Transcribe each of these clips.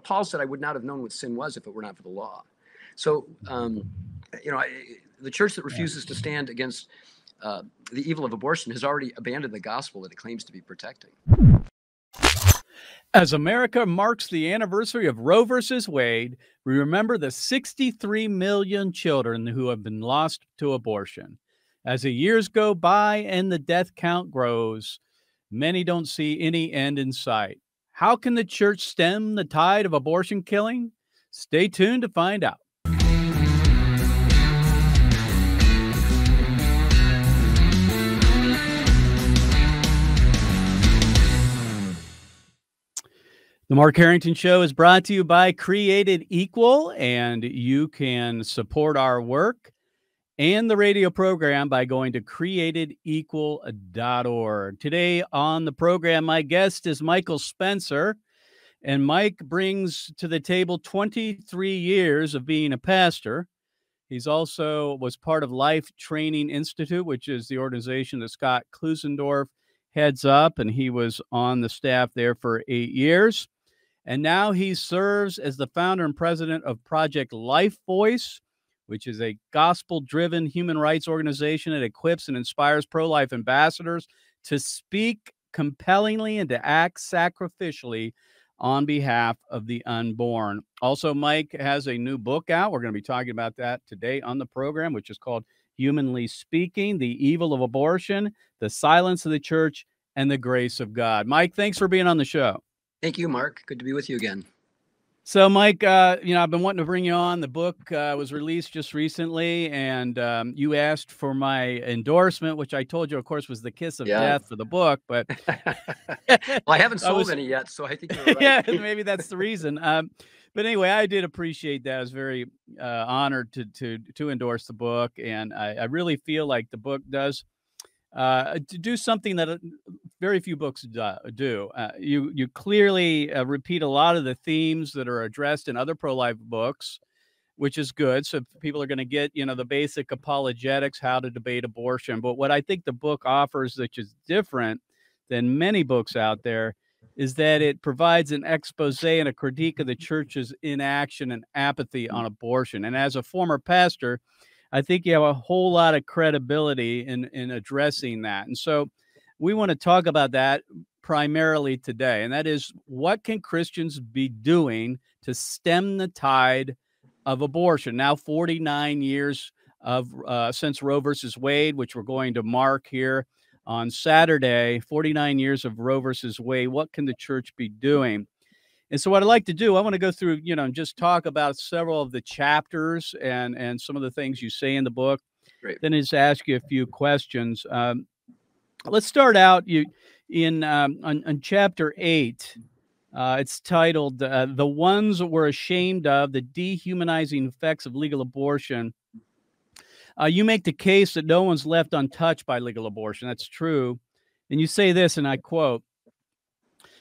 Paul said, I would not have known what sin was if it were not for the law. So, the church that refuses to stand against the evil of abortion has already abandoned the gospel that it claims to be protecting. As America marks the anniversary of Roe versus Wade, we remember the 63 million children who have been lost to abortion. As the years go by and the death count grows, many don't see any end in sight. How can the church stem the tide of abortion killing? Stay tuned to find out. The Mark Harrington Show is brought to you by Created Equal, and you can support our work and the radio program by going to createdequal.org. Today on the program, my guest is Michael Spencer, and Mike brings to the table 23 years of being a pastor. He's also was part of Life Training Institute, which is the organization that Scott Klusendorf heads up, and he was on the staff there for 8 years. And now he serves as the founder and president of Project LifeVoice, which is a gospel-driven human rights organization that equips and inspires pro-life ambassadors to speak compellingly and to act sacrificially on behalf of the unborn. Also, Mike has a new book out. We're going to be talking about that today on the program, which is called Humanly Speaking, The Evil of Abortion, The Silence of the Church, and the Grace of God. Mike, thanks for being on the show. Thank you, Mark. Good to be with you again. So, Mike, I've been wanting to bring you on. The book was released just recently, and you asked for my endorsement, which I told you, of course, was the kiss of death for the book. But well, I haven't sold any yet, so I think you're right. Yeah, maybe that's the reason. But anyway, I did appreciate that. I was very honored to endorse the book, and I really feel like the book does to do something that very few books do. You clearly repeat a lot of the themes that are addressed in other pro-life books, which is good. So people are going to get, the basic apologetics, how to debate abortion. But what I think the book offers, which is different than many books out there, is that it provides an expose and a critique of the church's inaction and apathy on abortion. And as a former pastor, I think you have a whole lot of credibility in addressing that. And so we want to talk about that primarily today. And that is, what can Christians be doing to stem the tide of abortion? Now, 49 years since Roe versus Wade, which we're going to mark here on Saturday, 49 years of Roe versus Wade. What can the church be doing? And so what I'd like to do, I want to go through, and just talk about several of the chapters and some of the things you say in the book. Great. Then just ask you a few questions. Let's start out on chapter 8. It's titled, The Ones We're Ashamed of, the Dehumanizing Effects of Legal Abortion. You make the case that no one's left untouched by legal abortion. That's true. And you say this, and I quote,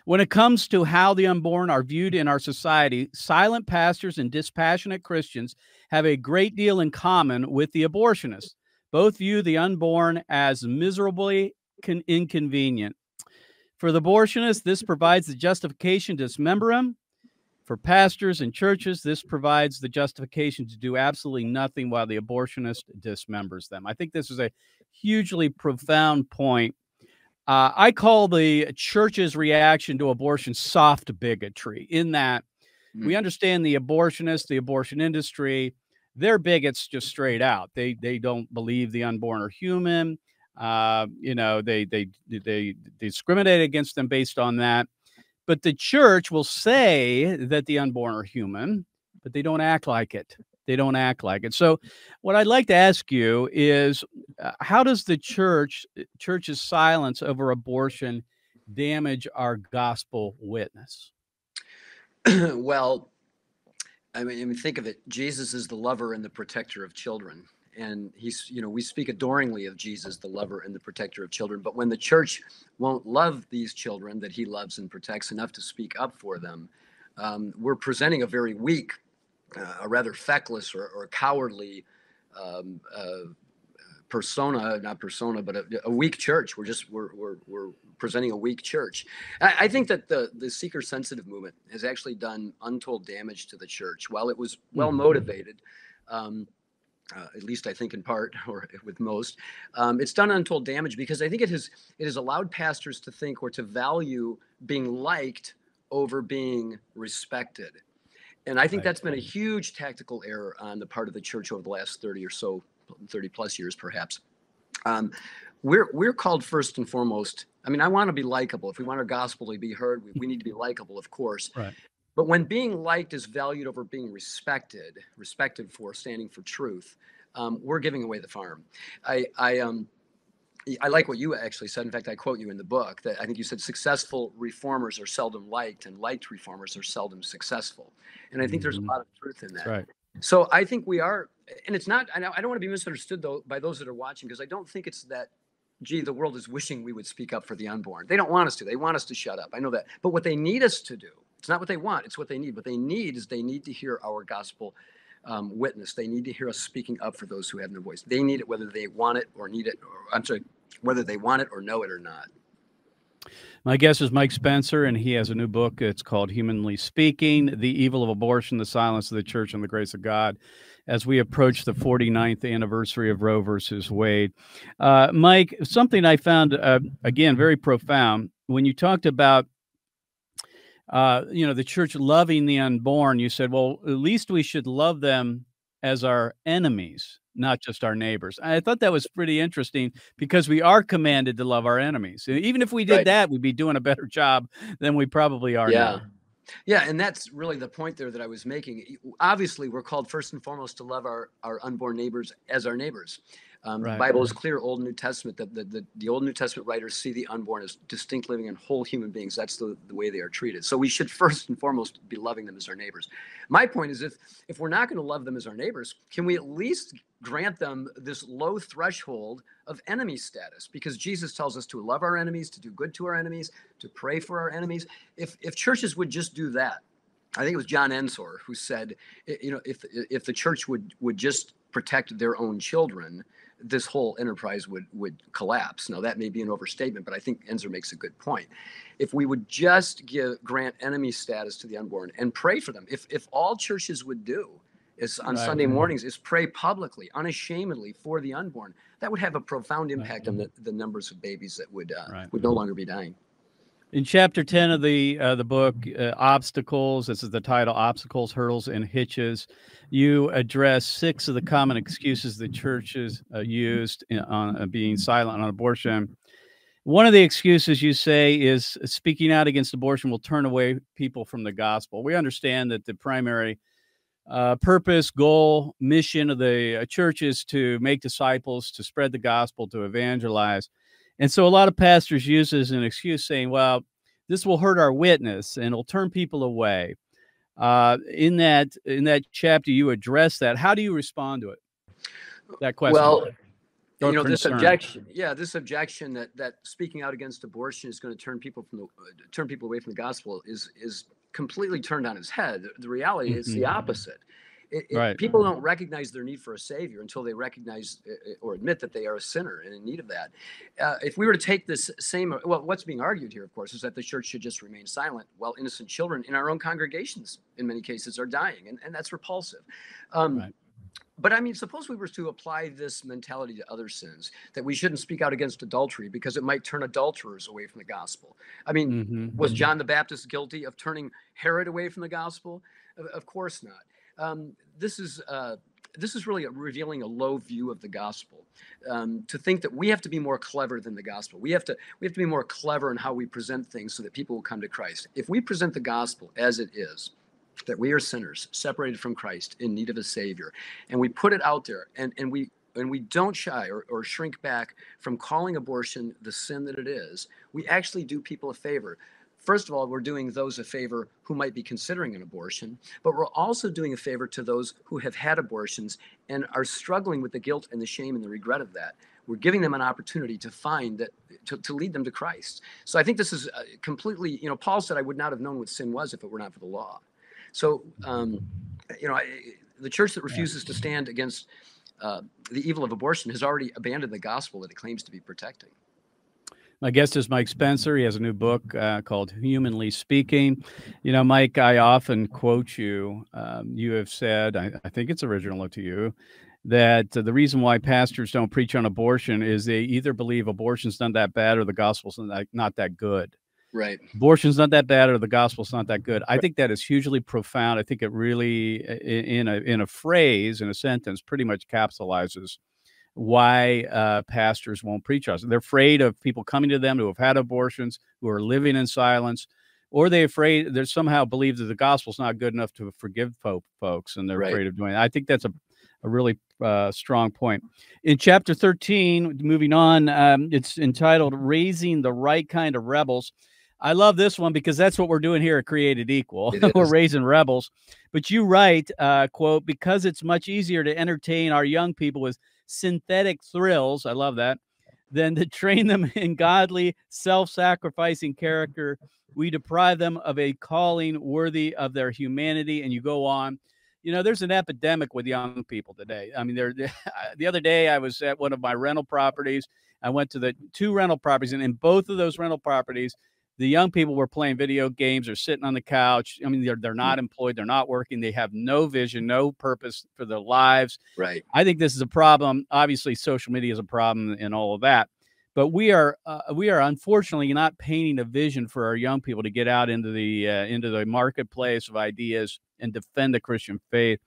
"When it comes to how the unborn are viewed in our society, silent pastors and dispassionate Christians have a great deal in common with the abortionists. Both view the unborn as miserably inconvenient. For the abortionists, this provides the justification to dismember them. For pastors and churches, this provides the justification to do absolutely nothing while the abortionist dismembers them." I think this is a hugely profound point. I call the church's reaction to abortion soft bigotry, in that we understand the abortionists, the abortion industry, they're bigots just straight out. They don't believe the unborn are human. They discriminate against them based on that. But the church will say that the unborn are human, but they don't act like it. They don't act like it. So what I'd like to ask you is, how does the church's silence over abortion damage our gospel witness? Well, I mean, think of it. Jesus is the lover and the protector of children. And we speak adoringly of Jesus, the lover and the protector of children. But when the church won't love these children that he loves and protects enough to speak up for them, we're presenting a very weak, a rather feckless or cowardly not persona, but a weak church. We're presenting a weak church. I think that the seeker sensitive movement has actually done untold damage to the church. While it was well motivated, at least I think in part, or with most, it's done untold damage because I think it has allowed pastors to think or to value being liked over being respected. And I think that's been a huge tactical error on the part of the church over the last 30 plus years, perhaps. We're called first and foremost. I mean, I want to be likable. If we want our gospel to be heard, we need to be likable, of course. Right. But when being liked is valued over being respected for standing for truth, we're giving away the farm. I like what you actually said. In fact, I quote you in the book that I think you said successful reformers are seldom liked and liked reformers are seldom successful. And I think there's a lot of truth in that. That's right. So I think we are, and it's not, I don't want to be misunderstood though by those that are watching, because I don't think it's that, gee, the world is wishing we would speak up for the unborn. They don't want us to. They want us to shut up. I know that. But what they need us to do, it's not what they want, it's what they need. What they need is they need to hear our gospel witness. They need to hear us speaking up for those who have no voice. They need it whether they want it or need it, or whether they want it or know it or not. My guest is Mike Spencer, and he has a new book. It's called Humanly Speaking, The Evil of Abortion, the Silence of the Church, and the Grace of God, as we approach the 49th anniversary of Roe versus Wade. Mike, something I found, again, very profound, when you talked about the church loving the unborn, you said, well, at least we should love them as our enemies, not just our neighbors. I thought that was pretty interesting because we are commanded to love our enemies. Even if we did that, we'd be doing a better job than we probably are now. Yeah, and that's really the point there that I was making. Obviously, we're called first and foremost to love our unborn neighbors as our neighbors. The Bible is clear, Old and New Testament, that the Old and New Testament writers see the unborn as distinct, living, and whole human beings. That's the way they are treated. So we should first and foremost be loving them as our neighbors. My point is, if we're not going to love them as our neighbors, can we at least grant them this low threshold of enemy status? Because Jesus tells us to love our enemies, to do good to our enemies, to pray for our enemies. If churches would just do that, I think it was John Ensor who said, if the church would just protect their own children, this whole enterprise would collapse. Now, that may be an overstatement, but I think Ensor makes a good point. If we would just grant enemy status to the unborn and pray for them, if all churches would do is on Sunday mornings is pray publicly, unashamedly for the unborn, that would have a profound impact on the numbers of babies that would no longer be dying. In chapter 10 of the book, Obstacles, this is the title, Obstacles, Hurdles, and Hitches, you address 6 of the common excuses the churches used on being silent on abortion. One of the excuses you say is speaking out against abortion will turn away people from the gospel. We understand that the primary purpose, goal, mission of the church is to make disciples, to spread the gospel, to evangelize. And so a lot of pastors use it as an excuse saying, well, this will hurt our witness and it'll turn people away. In that chapter, you address that. How do you respond to it? That question. Well, this objection that speaking out against abortion is going to turn people away from the gospel is completely turned on its head. The reality is the opposite. People don't recognize their need for a savior until they recognize or admit that they are a sinner and in need of that. If we were to take this what's being argued here, of course, is that the church should just remain silent while innocent children in our own congregations, in many cases, are dying, and that's repulsive. But I mean, suppose we were to apply this mentality to other sins, that we shouldn't speak out against adultery because it might turn adulterers away from the gospel. I mean, was John the Baptist guilty of turning Herod away from the gospel? Of course not. This is really revealing a low view of the gospel. To think that we have to be more clever than the gospel. We have to be more clever in how we present things so that people will come to Christ. If we present the gospel as it is, that we are sinners separated from Christ in need of a savior, and we put it out there, and we don't shy or shrink back from calling abortion the sin that it is, we actually do people a favor. First of all, we're doing those a favor who might be considering an abortion, but we're also doing a favor to those who have had abortions and are struggling with the guilt and the shame and the regret of that. We're giving them an opportunity to find that, to lead them to Christ. So I think this is completely, Paul said, I would not have known what sin was if it were not for the law. So, the church that refuses to stand against the evil of abortion has already abandoned the gospel that it claims to be protecting. My guest is Mike Spencer. He has a new book called Humanly Speaking. You know, Mike, I often quote you. You have said, I think it's original to you, that the reason why pastors don't preach on abortion is they either believe abortion's not that bad or the gospel's not that good. Right. Abortion's not that bad or the gospel's not that good. I think that is hugely profound. I think it really, in a phrase, in a sentence, pretty much capsulizes why pastors won't preach us. They're afraid of people coming to them who have had abortions, who are living in silence, or they're somehow believe that the gospel's not good enough to forgive folks, and they're afraid of doing it. I think that's a really strong point. In chapter 13, moving on, it's entitled Raising the Right Kind of Rebels. I love this one because that's what we're doing here at Created Equal. We're raising rebels. But you write, quote, because it's much easier to entertain our young people with synthetic thrills, I love that, than to train them in godly, self-sacrificing character, we deprive them of a calling worthy of their humanity. And you go on. You know, there's an epidemic with young people today. I mean, the other day I was at one of my rental properties. I went to the 2 rental properties, and in both of those rental properties, the young people were playing video games or sitting on the couch. I mean, they're not employed. They're not working. They have no vision, no purpose for their lives. Right. I think this is a problem. Obviously, social media is a problem and all of that. But we are unfortunately not painting a vision for our young people to get out into the marketplace of ideas and defend the Christian faith.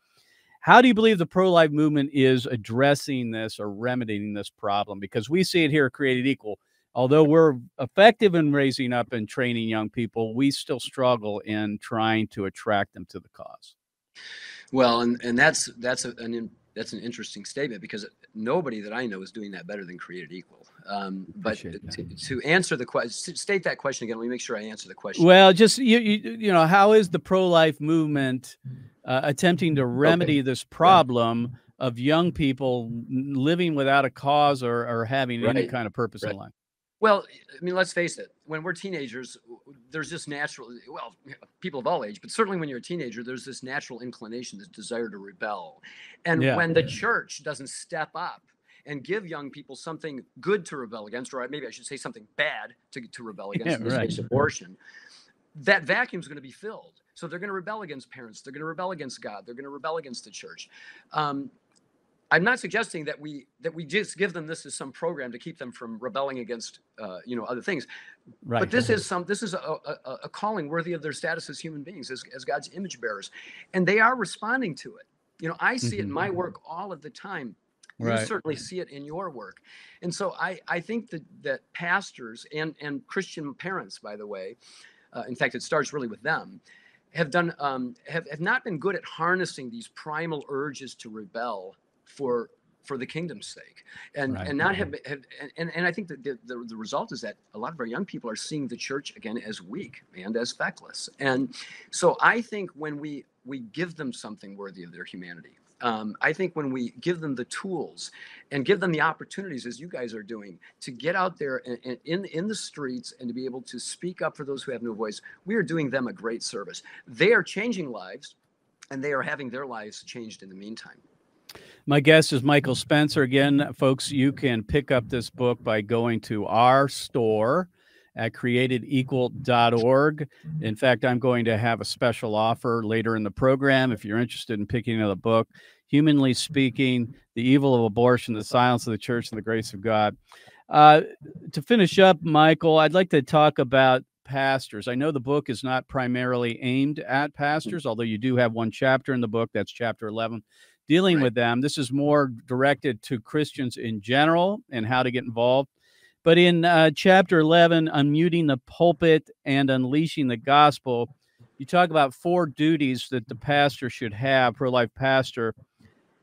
How do you believe the pro-life movement is addressing this or remedying this problem? Because we see it here at Created Equal. Although we're effective in raising up and training young people, we still struggle in trying to attract them to the cause. Well, and that's an interesting statement, because nobody that I know is doing that better than Created Equal. But to answer the question, state that question again. Let me make sure I answer the question. Well, just you know, how is the pro-life movement attempting to remedy this problem of young people living without a cause or having any kind of purpose in life? Well, I mean, let's face it. When we're teenagers, there's this natural, well, people of all age, but certainly when you're a teenager, there's this natural inclination, this desire to rebel. And when the church doesn't step up and give young people something good to rebel against, or maybe I should say something bad to rebel against, in this case, abortion, that vacuum is going to be filled. So they're going to rebel against parents. They're going to rebel against God. They're going to rebel against the church. I'm not suggesting that we just give them this as some program to keep them from rebelling against other things, but this is a calling worthy of their status as human beings, as God's image bearers, and they are responding to it. You know, I see it in my work all of the time. You certainly see it in your work, and so I think that pastors and Christian parents, by the way, in fact, it starts really with them, have not been good at harnessing these primal urges to rebel for the kingdom's sake, and not have and I think that the result is that a lot of our young people are seeing the church again as weak and as feckless. And so I think when we give them something worthy of their humanity, I think when we give them the tools and give them the opportunities, as you guys are doing, to get out there and in the streets and to be able to speak up for those who have no voice, we are doing them a great service. They are changing lives, and they are having their lives changed in the meantime. My guest is Michael Spencer. Again, folks, you can pick up this book by going to our store at createdequal.org. In fact, I'm going to have a special offer later in the program if you're interested in picking up the book, Humanly Speaking, The Evil of Abortion, The Silence of the Church, and the Grace of God. To finish up, Michael, I'd like to talk about pastors. I know the book is not primarily aimed at pastors, although you do have one chapter in the book, that's chapter 11, dealing with them. This is more directed to Christians in general and how to get involved. But in chapter 11, Unmuting the Pulpit and Unleashing the Gospel, you talk about 4 duties that the pastor should have, pro-life pastor.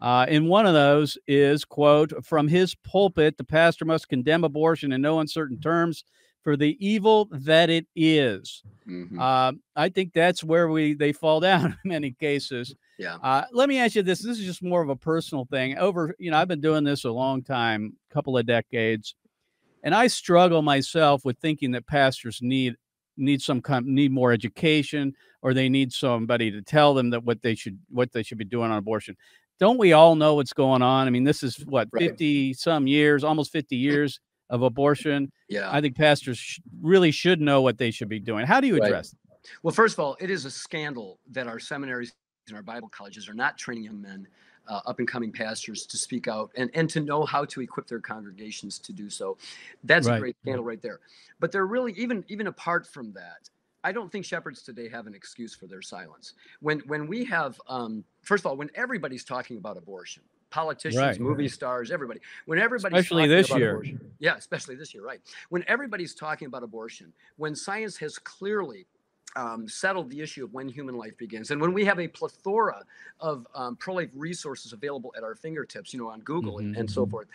And one of those is, quote, from his pulpit, the pastor must condemn abortion in no uncertain terms for the evil that it is. I think that's where they fall down in many cases. Let me ask you this. This is just more of a personal thing. I've been doing this a long time, couple of decades, and I struggle myself with thinking that pastors need more education, or they need somebody to tell them that what they should be doing on abortion. don't we all know what's going on? I mean, this is what, Right. 50 some years, almost 50 years of abortion. Yeah. I think pastors really should know what they should be doing. How do you address it? Well, first of all, it is a scandal that our seminaries and our Bible colleges are not training young men, up and coming pastors, to speak out and to know how to equip their congregations to do so. That's a great scandal right there. But they're really, even apart from that, I don't think shepherds today have an excuse for their silence. When we have, first of all, when everybody's talking about abortion, politicians, movie stars, everybody, when everybody's especially this year, abortion, yeah, especially this year, right? When everybody's talking about abortion, when science has clearly settled the issue of when human life begins, and when we have a plethora of pro-life resources available at our fingertips, on Google and so forth,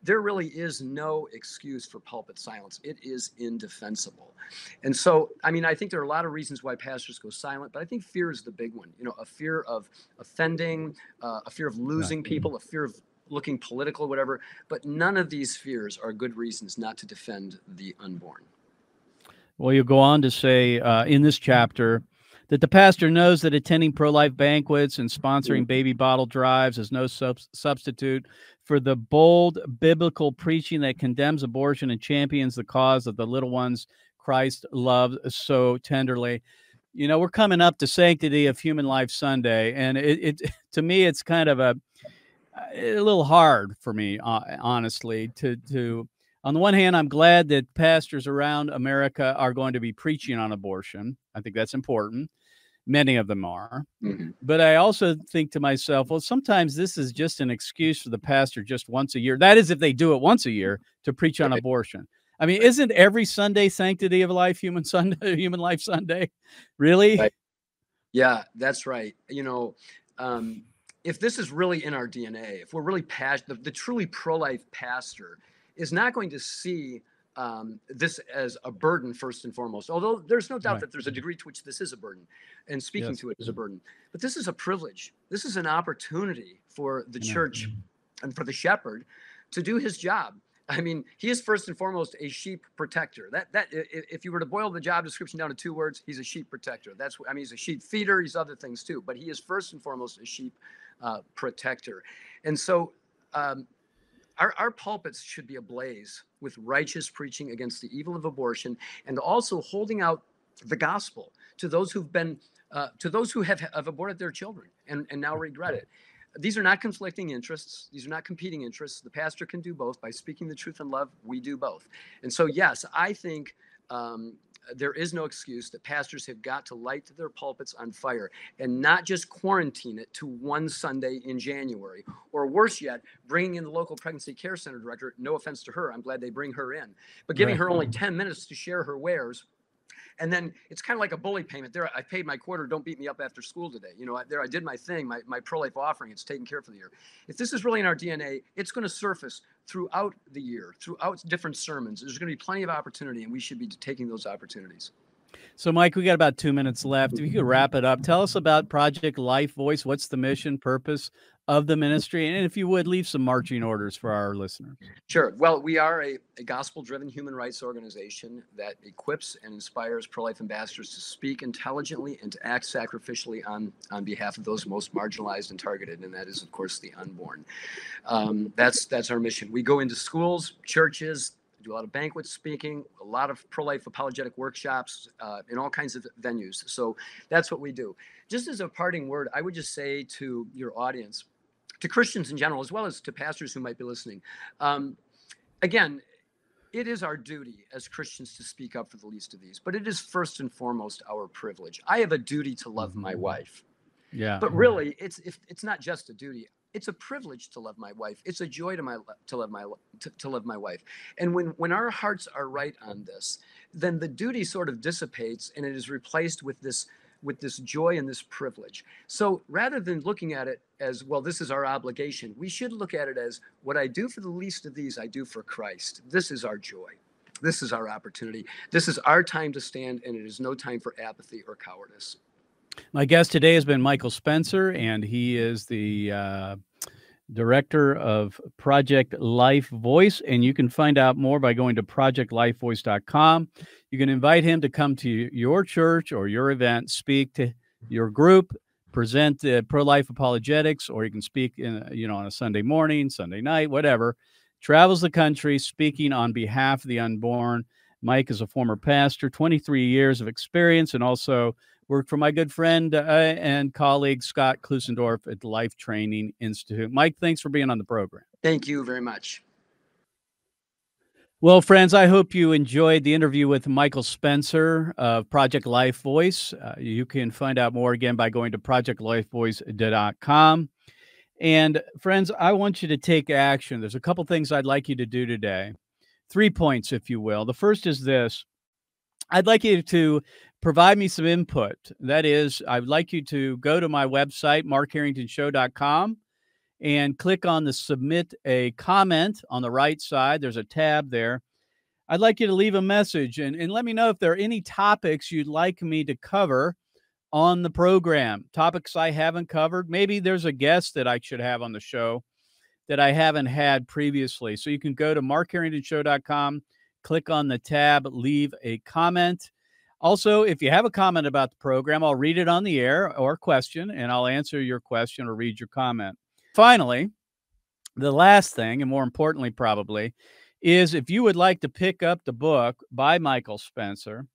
there really is no excuse for pulpit silence. It is indefensible. And so, I mean, I think there are a lot of reasons why pastors go silent, but I think fear is the big one. A fear of offending, a fear of losing people, a fear of looking political, whatever. But none of these fears are good reasons not to defend the unborn. Well, you go on to say in this chapter that the pastor knows that attending pro-life banquets and sponsoring baby bottle drives is no substitute for the bold biblical preaching that condemns abortion and champions the cause of the little ones Christ loved so tenderly. We're coming up to Sanctity of Human Life Sunday, and it to me, it's kind of a little hard for me, honestly, to on the one hand, I'm glad that pastors around America are going to be preaching on abortion. I think that's important. Many of them are. But I also think to myself, well, sometimes this is just an excuse for the pastor just once a year. That is, if they do it once a year, to preach on abortion. I mean, isn't every Sunday Sanctity of Life, Human Life Sunday? Really? Right. Yeah, that's right. If this is really in our DNA, if we're really passionate, the truly pro-life pastor is not going to see this as a burden first and foremost, although there's no doubt that there's a degree to which this is a burden, and speaking to it is a burden. But this is a privilege. This is an opportunity for the church and for the shepherd to do his job. I mean, he is first and foremost a sheep protector. That if you were to boil the job description down to 2 words, he's a sheep protector. He's a sheep feeder. He's other things too, but he is first and foremost a sheep protector. And so our pulpits should be ablaze with righteous preaching against the evil of abortion, and also holding out the gospel to those who have aborted their children and now regret it. These are not conflicting interests. These are not competing interests. The pastor can do both. By speaking the truth in love, we do both. And so, yes, I think there is no excuse that pastors have got to light their pulpits on fire and not just quarantine it to one Sunday in January, or worse yet, bringing in the local pregnancy care center director. No offense to her. I'm glad they bring her in, but giving her only 10 minutes to share her wares. And then it's kind of like a bully payment. There, I paid my quarter. Don't beat me up after school today. I did my thing, my pro-life offering. It's taken care of for the year. If this is really in our DNA, it's going to surface throughout the year, throughout different sermons. There's going to be plenty of opportunity, and we should be taking those opportunities. So, Mike, we got about 2 minutes left. If you could wrap it up, tell us about Project LifeVoice. What's the mission, purpose of the ministry? And if you would, leave some marching orders for our listeners. Sure. Well, we are a gospel-driven human rights organization that equips and inspires pro-life ambassadors to speak intelligently and to act sacrificially on behalf of those most marginalized and targeted, and that is, of course, the unborn. That's our mission. We go into schools, churches, do a lot of banquet speaking, a lot of pro-life apologetic workshops in all kinds of venues. So that's what we do. Just as a parting word, I would just say to your audience, to Christians in general, as well as to pastors who might be listening, again, it is our duty as Christians to speak up for the least of these, but it is first and foremost our privilege. I have a duty to love my wife. Yeah. But really, it's not just a duty. It's a privilege to love my wife. It's a joy to love my wife. And when our hearts are right on this, then the duty sort of dissipates, and it is replaced with this joy and this privilege. So rather than looking at it as, well, this is our obligation, we should look at it as, what I do for the least of these, I do for Christ. This is our joy. This is our opportunity. This is our time to stand, and it is no time for apathy or cowardice. My guest today has been Michael Spencer, and he is the director of Project LifeVoice, and you can find out more by going to projectlifevoice.com. You can invite him to come to your church or your event, speak to your group, present pro-life apologetics, or you can speak on a Sunday morning, Sunday night, whatever. Travels the country speaking on behalf of the unborn. Mike is a former pastor, 23 years of experience, and also worked for my good friend and colleague Scott Klusendorf at the Life Training Institute. Mike, thanks for being on the program. Thank you very much. Well, friends, I hope you enjoyed the interview with Michael Spencer of Project LifeVoice. You can find out more again by going to projectlifevoice.com. And friends, I want you to take action. There's a couple things I'd like you to do today. 3 points, if you will. The first is this. I'd like you to provide me some input. That is, I'd like you to go to my website, markharringtonshow.com, and click on the submit a comment on the right side. There's a tab there. I'd like you to leave a message and let me know if there are any topics you'd like me to cover on the program, topics I haven't covered. Maybe there's a guest that I should have on the show that I haven't had previously. So you can go to markharringtonshow.com, click on the tab, leave a comment. Also, if you have a comment about the program, I'll read it on the air, or question, and I'll answer your question or read your comment. Finally, the last thing, and more importantly probably, is if you would like to pick up the book by Michael Spencer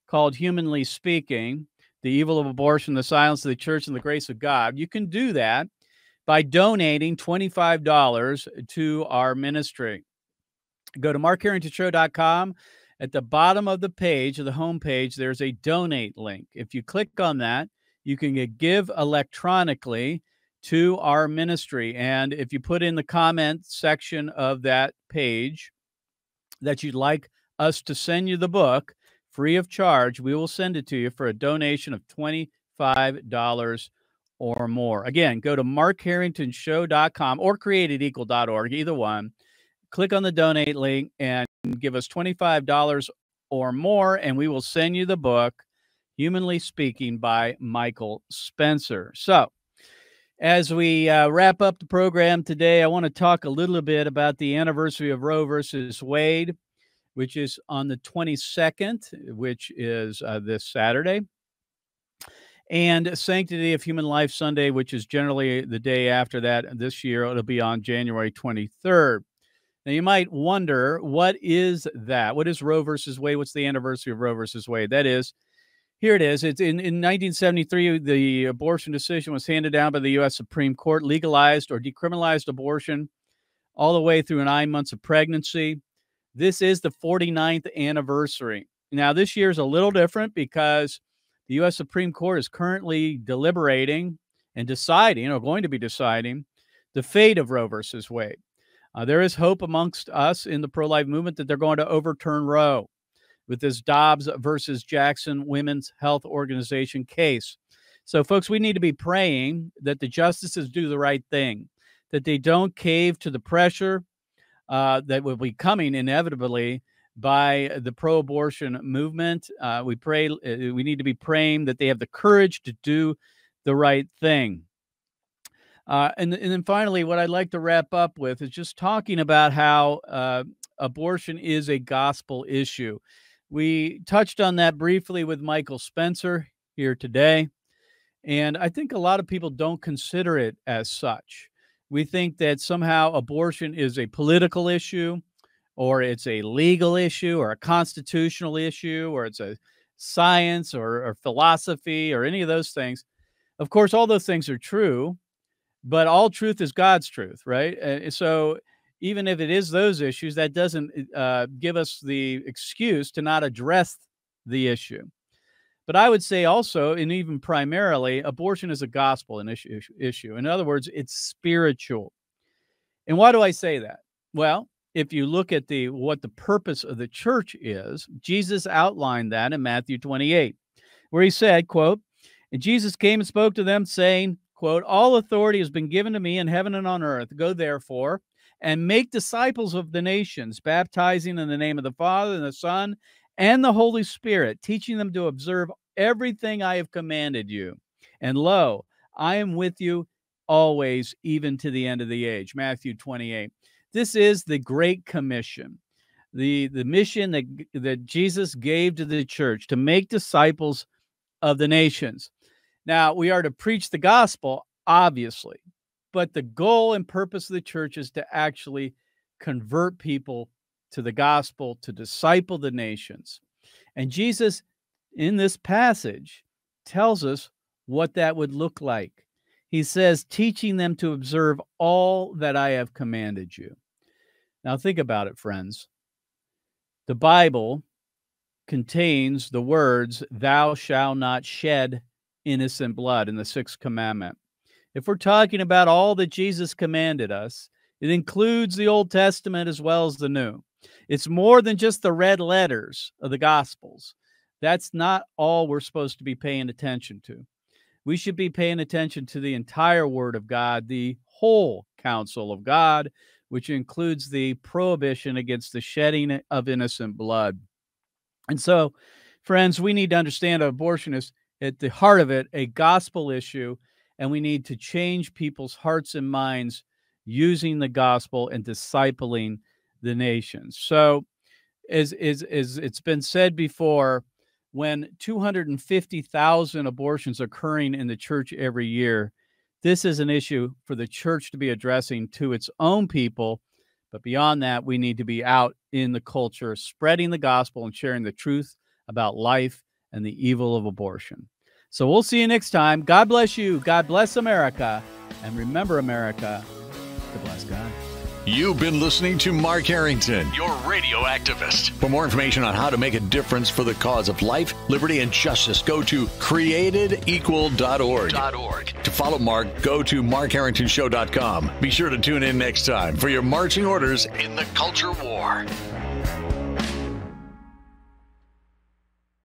called Humanly Speaking, The Evil of Abortion, the Silence of the Church, and the Grace of God, you can do that by donating $25 to our ministry. Go to markharringtonshow.com. At the bottom of the page, of the homepage, there's a donate link. If you click on that, you can give electronically to our ministry. And if you put in the comment section of that page that you'd like us to send you the book free of charge, we will send it to you for a donation of $25 or more. Again, go to markharringtonshow.com or createdequal.org, either one. Click on the donate link and give us $25 or more, and we will send you the book, Humanly Speaking by Michael Spencer. So, as we wrap up the program today, I want to talk a little bit about the anniversary of Roe versus Wade, which is on the 22nd, which is this Saturday, and Sanctity of Human Life Sunday, which is generally the day after that. This year, it'll be on January 23rd. Now, you might wonder, what is that? What is Roe versus Wade? What's the anniversary of Roe versus Wade? That is, here it is. It's in 1973, the abortion decision was handed down by the U.S. Supreme Court, legalized or decriminalized abortion all the way through 9 months of pregnancy. This is the 49th anniversary. Now, this year is a little different because the U.S. Supreme Court is currently deliberating and deciding, or going to be deciding, the fate of Roe versus Wade. There is hope amongst us in the pro-life movement that they're going to overturn Roe with this Dobbs versus Jackson Women's Health Organization case. So, folks, we need to be praying that the justices do the right thing, that they don't cave to the pressure that will be coming inevitably by the pro-abortion movement. We need to be praying that they have the courage to do the right thing. And then finally, what I'd like to wrap up with is just talking about how abortion is a gospel issue. We touched on that briefly with Michael Spencer here today, and I think a lot of people don't consider it as such. We think that somehow abortion is a political issue, or it's a legal issue, or a constitutional issue, or it's a science or philosophy, or any of those things. Of course, all those things are true, but all truth is God's truth, right? So even if it is those issues, that doesn't give us the excuse to not address the issue. But I would say also, and even primarily, abortion is a gospel issue. In other words, it's spiritual. And why do I say that? Well, if you look at what the purpose of the church is, Jesus outlined that in Matthew 28, where he said, quote, "And Jesus came and spoke to them, saying, quote, all authority has been given to me in heaven and on earth. Go therefore and make disciples of the nations, baptizing in the name of the Father and the Son and the Holy Spirit, teaching them to observe everything I have commanded you. And lo, I am with you always, even to the end of the age." Matthew 28. This is the Great Commission, the mission that Jesus gave to the church, to make disciples of the nations. Now, we are to preach the gospel, obviously, but the goal and purpose of the church is to actually convert people to the gospel, to disciple the nations. And Jesus, in this passage, tells us what that would look like. He says, teaching them to observe all that I have commanded you. Now, think about it, friends. The Bible contains the words, thou shalt not shed innocent blood in the sixth commandment. If we're talking about all that Jesus commanded us, it includes the Old Testament as well as the New. It's more than just the red letters of the Gospels. That's not all we're supposed to be paying attention to. We should be paying attention to the entire Word of God, the whole counsel of God, which includes the prohibition against the shedding of innocent blood. And so, friends, we need to understand abortion is at the heart of it a gospel issue, and we need to change people's hearts and minds using the gospel and discipling the nations. So, as it's been said before, when 250,000 abortions occurring in the church every year, this is an issue for the church to be addressing to its own people. But beyond that, we need to be out in the culture, spreading the gospel and sharing the truth about life and the evil of abortion. So we'll see you next time. God bless you. God bless America. And remember, America, to bless God. You've been listening to Mark Harrington, your radio activist. For more information on how to make a difference for the cause of life, liberty, and justice, go to createdequal.org. To follow Mark, go to markharringtonshow.com. Be sure to tune in next time for your marching orders in the culture war.